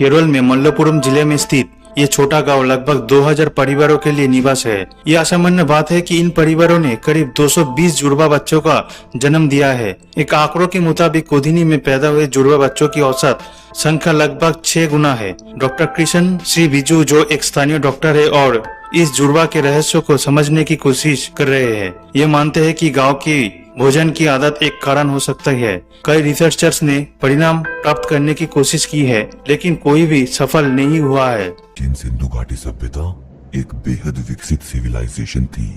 केरल में मल्लपुरम जिले में स्थित ये छोटा गांव लगभग 2000 परिवारों के लिए निवास है। ये असामान्य बात है कि इन परिवारों ने करीब 220 जुड़वा बच्चों का जन्म दिया है। एक आंकड़ों के मुताबिक कोदिनी में पैदा हुए जुड़वा बच्चों की औसत संख्या लगभग 6 गुना है। डॉक्टर कृष्ण श्री बिजू जो एक स्थानीय डॉक्टर है और इस जुड़वा के रहस्य को समझने की कोशिश कर रहे हैं। ये मानते हैं कि गांव की भोजन की आदत एक कारण हो सकता है। कई रिसर्चर्स ने परिणाम प्राप्त करने की कोशिश की है, लेकिन कोई भी सफल नहीं हुआ है। चीन सिंधु घाटी सभ्यता एक बेहद विकसित सिविलाइजेशन थी।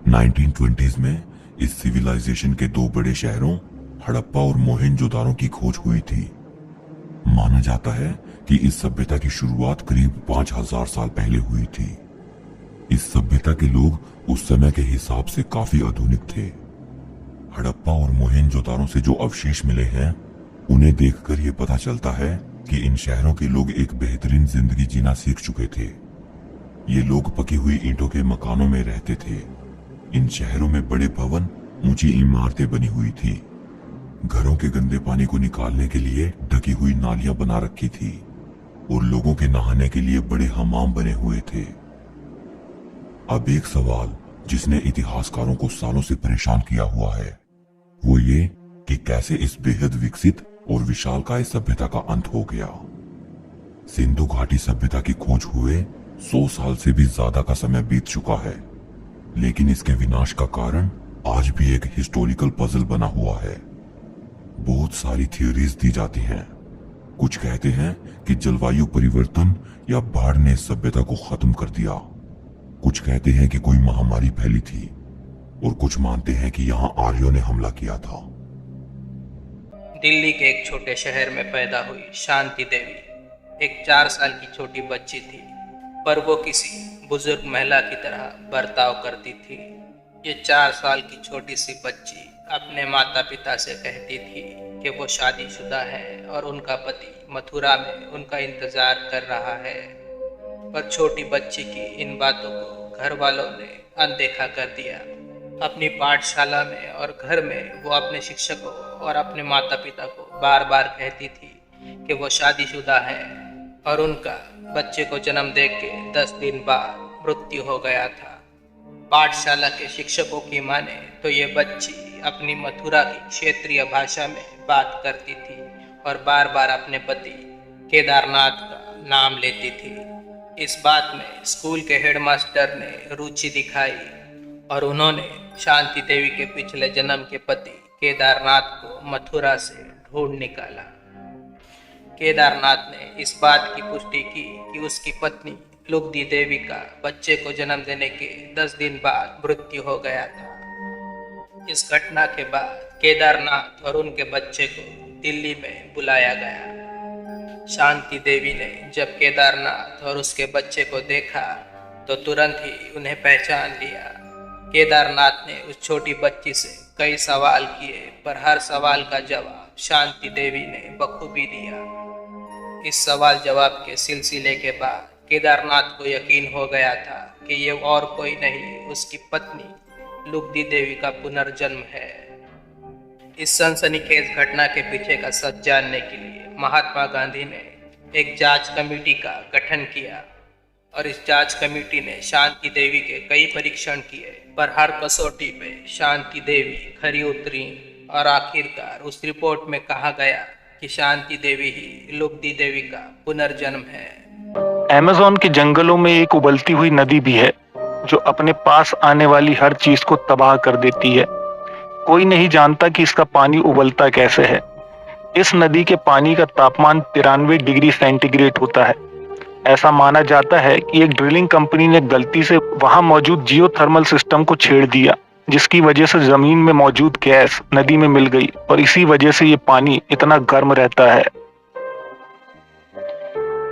1920s में इस सिविलाइजेशन के दो बड़े शहरों हड़प्पा और मोहेंजोदारो की खोज हुई थी। माना जाता है कि इस सभ्यता की शुरुआत करीब 5000 साल पहले हुई थी। इस सभ्यता के लोग उस समय के हिसाब से काफी आधुनिक थे। हड़प्पा और मोहेंजोदारो से जो अवशेष मिले हैं, उन्हें देखकर ये पता चलता है कि इन शहरों के लोग एक बेहतरीन जिंदगी जीना सीख चुके थे। ये लोग पकी हुई ईंटों के मकानों में रहते थे। इन शहरों में बड़े भवन, ऊंची इमारतें बनी हुई थी। घरों के गंदे पानी को निकालने के लिए ढकी हुई नालियां बना रखी थी और लोगों के नहाने के लिए बड़े हमाम बने हुए थे। अब एक सवाल जिसने इतिहासकारों को सालों से परेशान किया हुआ है, वो ये कि कैसे इस बेहद विकसित और विशालकाय सभ्यता का अंत हो गया। सिंधु घाटी सभ्यता की खोज हुए 100 साल से भी ज्यादा का समय बीत चुका है, लेकिन इसके विनाश का कारण आज भी एक हिस्टोरिकल पजल बना हुआ है। बहुत सारी थियोरीज दी जाती हैं। कुछ कहते हैं कि जलवायु परिवर्तन या बाढ़ ने सभ्यता को खत्म कर दिया। कुछ कहते हैं कि कोई महामारी फैली थी और कुछ मानते हैं कि यहाँ आर्यों ने हमला किया था। दिल्ली के एक छोटे शहर में पैदा हुई शांति देवी एक 4 साल की छोटी बच्ची थी, पर वो किसी बुजुर्ग महिला की तरह बर्ताव करती थी। ये 4 साल की छोटी सी बच्ची अपने माता पिता से कहती थी कि वो शादीशुदा है और उनका पति मथुरा में उनका इंतजार कर रहा है। पर छोटी बच्ची की इन बातों को घर वालों ने अनदेखा कर दिया। अपनी पाठशाला में और घर में वो अपने शिक्षकों और अपने माता पिता को बार बार कहती थी कि वो शादीशुदा है और उनका बच्चे को जन्म देके 10 दिन बाद मृत्यु हो गया था। पाठशाला के शिक्षकों की माने तो ये बच्ची अपनी मथुरा की क्षेत्रीय भाषा में बात करती थी और बार बार अपने पति केदारनाथ का नाम लेती थी। इस बात में स्कूल के हेडमास्टर ने रुचि दिखाई और उन्होंने शांति देवी के पिछले जन्म के पति केदारनाथ को मथुरा से ढूंढ निकाला। केदारनाथ ने इस बात की पुष्टि की कि उसकी पत्नी लुब्धि देवी का बच्चे को जन्म देने के 10 दिन बाद मृत्यु हो गया था। इस घटना के बाद केदारनाथ और उनके बच्चे को दिल्ली में बुलाया गया। शांति देवी ने जब केदारनाथ और उसके बच्चे को देखा तो तुरंत ही उन्हें पहचान लिया। केदारनाथ ने उस छोटी बच्ची से कई सवाल किए, पर हर सवाल का जवाब शांति देवी ने बखूबी दिया। इस सवाल जवाब के सिलसिले के बाद केदारनाथ को यकीन हो गया था कि ये और कोई नहीं, उसकी पत्नी लुब्धि देवी का पुनर्जन्म है। इस सनसनीखेज घटना के पीछे का सच जानने के लिए महात्मा गांधी ने एक जांच कमेटी का गठन किया और इस जांच कमेटी ने शांति देवी के कई परीक्षण किए, पर हर कसौटी पे शांति देवी खरी उतरी और आखिरकार उस रिपोर्ट में कहा गया कि शांति देवी ही लुब्धि देवी का पुनर्जन्म है। अमेज़न के जंगलों में एक उबलती हुई नदी भी है जो अपने पास आने वाली हर चीज को तबाह कर देती है। कोई नहीं जानता कि इसका पानी उबलता कैसे है। इस नदी के पानी का तापमान 93 डिग्री सेंटीग्रेड होता है। ऐसा माना जाता है कि एक ड्रिलिंग कंपनी ने गलती से वहां मौजूद जियोथर्मल सिस्टम को छेड़ दिया, जिसकी वजह से जमीन में मौजूद गैस नदी में मिल गई और इसी वजह से ये पानी इतना गर्म रहता है।